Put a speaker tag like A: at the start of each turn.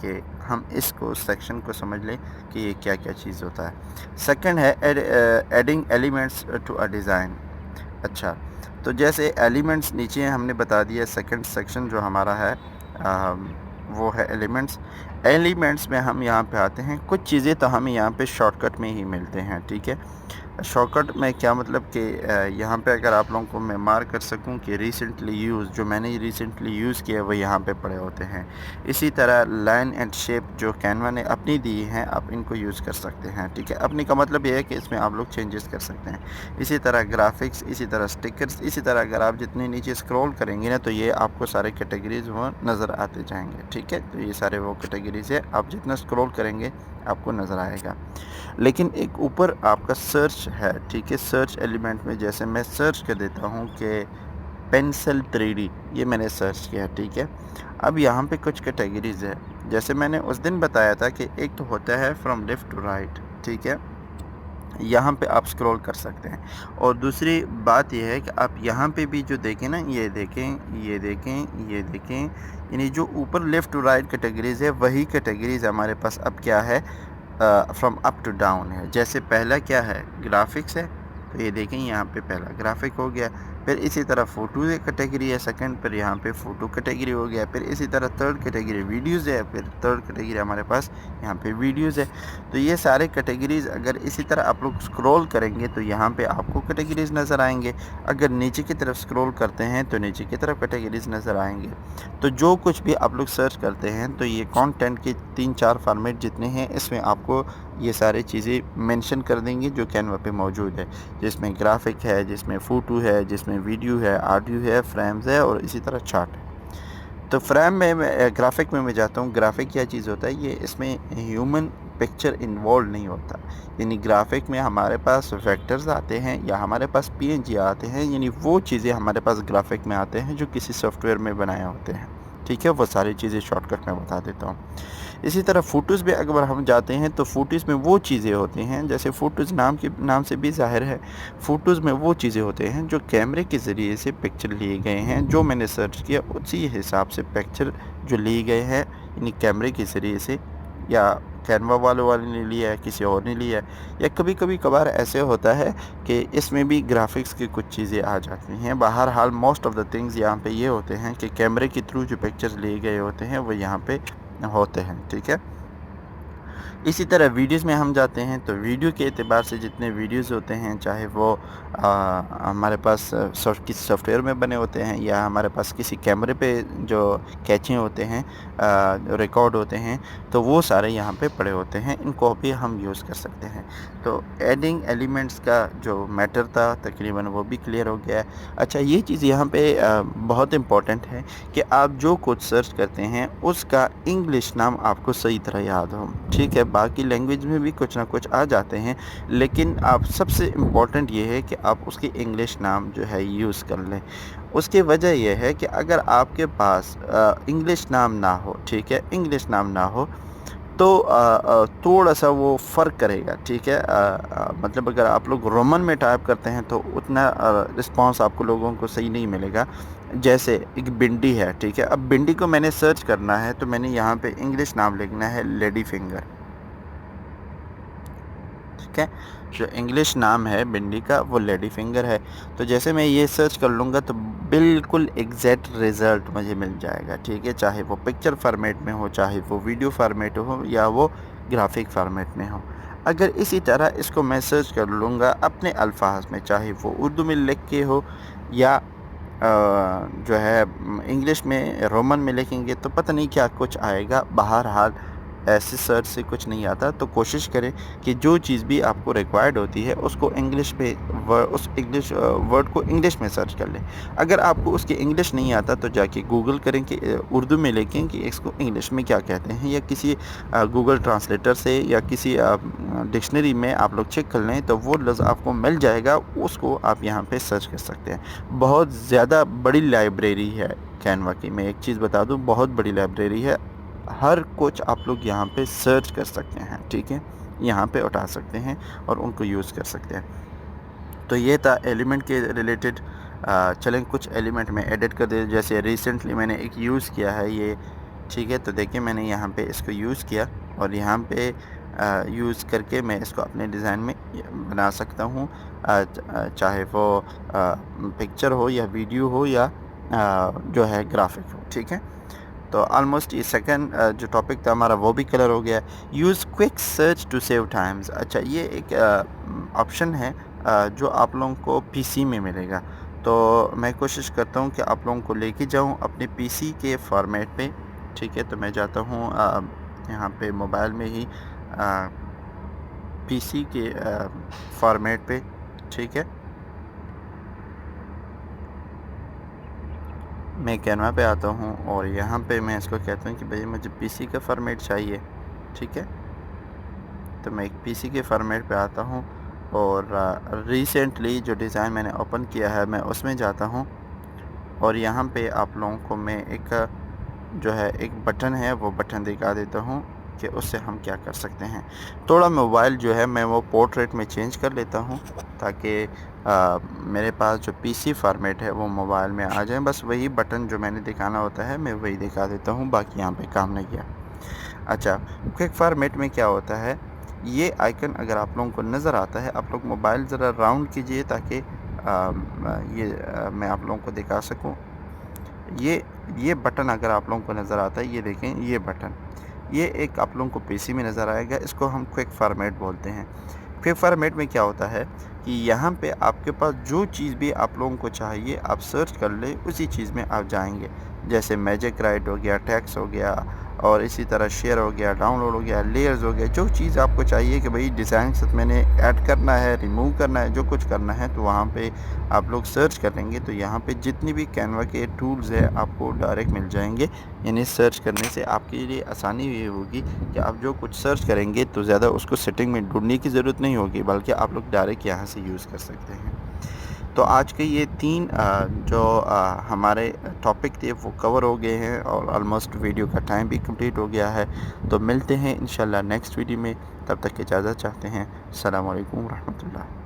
A: کہ ہم اس کو سیکشن کو سمجھ لیں کہ یہ کیا کیا چیز ہوتا ہے۔ سیکنڈ ہے adding elements to a design. اچھا، تو جیسے ایلیمنٹس نیچے ہم نے بتا دیا، سیکنڈ سیکشن جو ہمارا ہے وہ ہے ایلیمنٹس۔ ایلیمنٹس میں ہم یہاں پہ آتے ہیں، کچھ چیزیں تو ہمیں یہاں پہ شارٹ کٹ میں ہی ملتے ہیں، ٹھیک ہے۔ شارٹ کٹ میں کیا مطلب کہ یہاں پہ اگر آپ لوگوں کو میں مارک کر سکوں کہ ریسنٹلی یوز، جو میں نے ریسنٹلی یوز کیا وہ یہاں پہ پڑے ہوتے ہیں۔ اسی طرح لائن اینڈ شیپ جو کینوا نے اپنی دی ہیں، آپ ان کو یوز کر سکتے ہیں، ٹھیک ہے۔ اپنی کا مطلب یہ ہے کہ اس میں آپ لوگ چینجز کر سکتے ہیں۔ اسی طرح گرافکس، اسی طرح سٹکرز، اسی طرح اگر آپ جتنے نیچے اسکرول کریں گے نا تو یہ آپ کو سارے کیٹیگریز وہ نظر آتے جائیں گے، ٹھیک ہے۔ تو یہ سارے وہ کیٹیگریز ہے، آپ جتنا اسکرول کریں گے آپ کو نظر آئے گا۔ لیکن ایک اوپر آپ کا سرچ ہے، ٹھیک ہے۔ سرچ ایلیمنٹ میں جیسے میں سرچ کر دیتا ہوں کہ پینسل 3D، یہ میں نے سرچ کیا، ٹھیک ہے۔ اب یہاں پہ کچھ کیٹیگریز ہے، جیسے میں نے اس دن بتایا تھا کہ ایک تو ہوتا ہے فرام لیفٹ ٹو رائٹ، ٹھیک ہے، یہاں پہ آپ سکرول کر سکتے ہیں۔ اور دوسری بات یہ ہے کہ آپ یہاں پہ بھی جو دیکھیں نا، یہ دیکھیں، یہ دیکھیں، یہ دیکھیں، یعنی جو اوپر لیفٹ ٹو رائٹ کیٹیگریز ہے وہی کیٹیگریز ہمارے پاس اب کیا ہے، فرام اپ ٹو ڈاؤن ہے۔ جیسے پہلا کیا ہے، گرافکس ہے، تو یہ دیکھیں یہاں پہ پہلا گرافک ہو گیا، پھر اسی طرح فوٹو کیٹیگری ہے سیکنڈ، پھر یہاں پہ فوٹو کیٹیگری ہو گیا، پھر اسی طرح تھرڈ کیٹیگری ویڈیوز ہے، پھر تھرڈ کیٹیگری ہمارے پاس یہاں پہ ویڈیوز ہے۔ تو یہ سارے کیٹیگریز اگر اسی طرح آپ لوگ سکرول کریں گے تو یہاں پہ آپ کو کیٹیگریز نظر آئیں گے۔ اگر نیچے کی طرف سکرول کرتے ہیں تو نیچے کی طرف کیٹیگریز نظر آئیں گے۔ تو جو کچھ بھی آپ لوگ سرچ کرتے ہیں تو یہ کانٹینٹ کے 3-4 فارمیٹ جتنے ہیں اس میں آپ کو یہ سارے چیزیں مینشن کر دیں گے جو کینوا پہ موجود ہے، جس میں گرافک ہے، جس میں فوٹو ہے، جس میں ویڈیو ہے، آڈیو ہے، فریمز ہے، اور اسی طرح چارٹ ہے۔ تو فریم میں گرافک میں جاتا ہوں۔ گرافک کیا چیز ہوتا ہے، یہ اس میں ہیومن پکچر انوالو نہیں ہوتا، یعنی گرافک میں ہمارے پاس ویکٹرز آتے ہیں یا ہمارے پاس PNG آتے ہیں، یعنی وہ چیزیں ہمارے پاس گرافک میں آتے ہیں جو کسی سافٹ ویئر میں بنائے ہوتے ہیں، ٹھیک ہے۔ وہ ساری چیزیں شارٹ کٹ میں بتا دیتا ہوں۔ اسی طرح فوٹوز بھی اگر ہم جاتے ہیں تو فوٹوز میں وہ چیزیں ہوتی ہیں، جیسے فوٹوز نام سے بھی ظاہر ہے، فوٹوز میں وہ چیزیں ہوتے ہیں جو کیمرے کے ذریعے سے پکچر لیے گئے ہیں، جو میں نے سرچ کیا اسی حساب سے پکچر جو لیے گئے ہیں، یعنی کیمرے کے ذریعے سے، یا کینوا والے نے لیا ہے، کسی اور نے لیا ہے، یا کبھی کبھار ایسے ہوتا ہے کہ اس میں بھی گرافکس کی کچھ چیزیں آ جاتی ہیں۔ بہرحال موسٹ آف دا تھنگز یہاں پہ یہ ہوتے ہیں کہ کیمرے کے تھرو جو پکچرز لیے گئے ہوتے ہیں وہ یہاں پہ ہوتے ہیں، ٹھیک ہے۔ اسی طرح ویڈیوز میں ہم جاتے ہیں تو ویڈیو کے اعتبار سے جتنے ویڈیوز ہوتے ہیں، چاہے وہ ہمارے پاس کسی سافٹ ویئر میں بنے ہوتے ہیں یا ہمارے پاس کسی کیمرے پہ جو کیچیں ہوتے ہیں، ریکارڈ ہوتے ہیں، تو وہ سارے یہاں پہ پڑے ہوتے ہیں، ان کو بھی ہم یوز کر سکتے ہیں۔ تو ایڈنگ ایلیمنٹس کا جو میٹر تھا تقریباً وہ بھی کلیئر ہو گیا ہے۔ اچھا، یہ چیز یہاں پہ بہت امپورٹنٹ ہے کہ آپ جو کچھ سرچ کرتے ہیں اس کا انگلش نام آپ کو صحیح طرح یاد ہو، ٹھیک ہے۔ باقی لینگویج میں بھی کچھ نہ کچھ آ جاتے ہیں، لیکن آپ سب سے امپورٹنٹ یہ ہے کہ آپ اس کے انگلش نام جو ہے یوز کر لیں۔ اس کی وجہ یہ ہے کہ اگر آپ کے پاس انگلش نام نہ ہو، ٹھیک ہے، انگلش نام نہ ہو تو تھوڑا سا وہ فرق کرے گا، ٹھیک ہے۔ مطلب اگر آپ لوگ رومن میں ٹائپ کرتے ہیں تو اتنا رسپانس آپ کو لوگوں کو صحیح نہیں ملے گا۔ جیسے ایک بھنڈی ہے، ٹھیک ہے، اب بھنڈی کو میں نے سرچ کرنا ہے تو میں نے یہاں پہ انگلش نام لکھنا ہے لیڈی فنگر، ٹھیک ہے۔ جو انگلش نام ہے بھنڈی کا وہ لیڈی فنگر ہے۔ تو جیسے میں یہ سرچ کر لوں گا تو بالکل ایگزیکٹ رزلٹ مجھے مل جائے گا، ٹھیک ہے، چاہے وہ پکچر فارمیٹ میں ہو، چاہے وہ ویڈیو فارمیٹ ہو، یا وہ گرافک فارمیٹ میں ہو۔ اگر اسی طرح اس کو میں سرچ کر لوں گا اپنے الفاظ میں، چاہے وہ اردو میں لکھ کے ہو یا جو ہے انگلش میں رومن میں لکھیں گے تو پتہ نہیں کیا کچھ آئے گا۔ بہرحال ایسے سرچ سے کچھ نہیں آتا، تو کوشش کریں کہ جو چیز بھی آپ کو ریکوائرڈ ہوتی ہے اس کو انگلش میں، اس انگلش ورڈ کو انگلش میں سرچ کر لیں۔ اگر آپ کو اس کے انگلش نہیں آتا تو جا کے گوگل کریں کہ اردو میں لکھیں کہ اس کو انگلش میں کیا کہتے ہیں، یا کسی گوگل ٹرانسلیٹر سے یا کسی ڈکشنری میں آپ لوگ چیک کر لیں تو وہ لفظ آپ کو مل جائے گا، اس کو آپ یہاں پہ سرچ کر سکتے ہیں۔ بہت زیادہ بڑی لائبریری ہے کینوا کی، میں ایک چیز بتا دوں، بہت بڑی لائبریری ہے، ہر کچھ آپ لوگ یہاں پہ سرچ کر سکتے ہیں، ٹھیک ہے، یہاں پہ اٹھا سکتے ہیں اور ان کو یوز کر سکتے ہیں۔ تو یہ تھا ایلیمنٹ کے ریلیٹڈ۔ چلیں کچھ ایلیمنٹ میں ایڈٹ کر دیں، جیسے ریسنٹلی میں نے ایک یوز کیا ہے، یہ ٹھیک ہے، تو دیکھیں میں نے یہاں پہ اس کو یوز کیا اور یہاں پہ یوز کر کے میں اس کو اپنے ڈیزائن میں بنا سکتا ہوں، چاہے وہ پکچر ہو یا ویڈیو ہو یا جو ہے گرافک ہو. ٹھیک ہے، تو آلموسٹ یہ سیکنڈ جو ٹاپک تھا ہمارا وہ بھی کلر ہو گیا. Use quick search to save times. اچھا، یہ ایک آپشن ہے جو آپ لوگوں کو پی سی میں ملے گا. تو میں کوشش کرتا ہوں کہ آپ لوگوں کو لے کے جاؤں اپنے پی سی کے فارمیٹ پہ. ٹھیک ہے، تو میں جاتا ہوں یہاں پہ موبائل میں ہی پی سی کے فارمیٹ پہ. ٹھیک ہے، میں کینوا پہ آتا ہوں اور یہاں پہ میں اس کو کہتا ہوں کہ بھئی مجھے پی سی کا فارمیٹ چاہیے. ٹھیک ہے، تو میں ایک پی سی کے فارمیٹ پہ آتا ہوں اور ریسنٹلی جو ڈیزائن میں نے اوپن کیا ہے میں اس میں جاتا ہوں اور یہاں پہ آپ لوگوں کو میں ایک جو ہے ایک بٹن ہے وہ بٹن دکھا دیتا ہوں کہ اس سے ہم کیا کر سکتے ہیں. تھوڑا موبائل جو ہے میں وہ پورٹریٹ میں چینج کر لیتا ہوں تاکہ میرے پاس جو پی سی فارمیٹ ہے وہ موبائل میں آ جائیں. بس وہی بٹن جو میں نے دکھانا ہوتا ہے میں وہی دکھا دیتا ہوں، باقی یہاں پہ کام نہیں کیا. اچھا، کوئک فارمیٹ میں کیا ہوتا ہے، یہ آئیکن اگر آپ لوگوں کو نظر آتا ہے، آپ لوگ موبائل ذرا راؤنڈ کیجئے تاکہ یہ میں آپ لوگوں کو دکھا سکوں. یہ بٹن اگر آپ لوگوں کو نظر آتا ہے، یہ دیکھیں یہ بٹن، یہ ایک آپ لوگوں کو پی سی میں نظر آئے گا. اس کو ہم کوئک فارمیٹ بولتے ہیں. کوئک فارمیٹ میں کیا ہوتا ہے کہ یہاں پہ آپ کے پاس جو چیز بھی آپ لوگوں کو چاہیے آپ سرچ کر لیں، اسی چیز میں آپ جائیں گے. جیسے میجک رائٹ ہو گیا، ٹیکس ہو گیا، اور اسی طرح شیئر ہو گیا، ڈاؤن لوڈ ہو گیا، لیئرز ہو گیا. جو چیز آپ کو چاہیے کہ بھئی ڈیزائن ساتھ میں نے ایڈ کرنا ہے، ریموو کرنا ہے، جو کچھ کرنا ہے، تو وہاں پہ آپ لوگ سرچ کر لیں گے. تو یہاں پہ جتنی بھی کینوا کے ٹولز ہے آپ کو ڈائریکٹ مل جائیں گے. انہیں سرچ کرنے سے آپ کے لیے آسانی یہ ہوگی کہ آپ جو کچھ سرچ کریں گے تو زیادہ اس کو سیٹنگ میں ڈھونڈنے کی ضرورت نہیں ہوگی، بلکہ آپ لوگ ڈائریکٹ یہاں سے یوز کر سکتے ہیں. تو آج کے یہ 3 جو ہمارے ٹاپک تھے وہ کور ہو گئے ہیں اور آلموسٹ ویڈیو کا ٹائم بھی کمپلیٹ ہو گیا ہے. تو ملتے ہیں انشاءاللہ نیکسٹ ویڈیو میں، تب تک اجازت چاہتے ہیں. السلام علیکم ورحمۃ اللہ.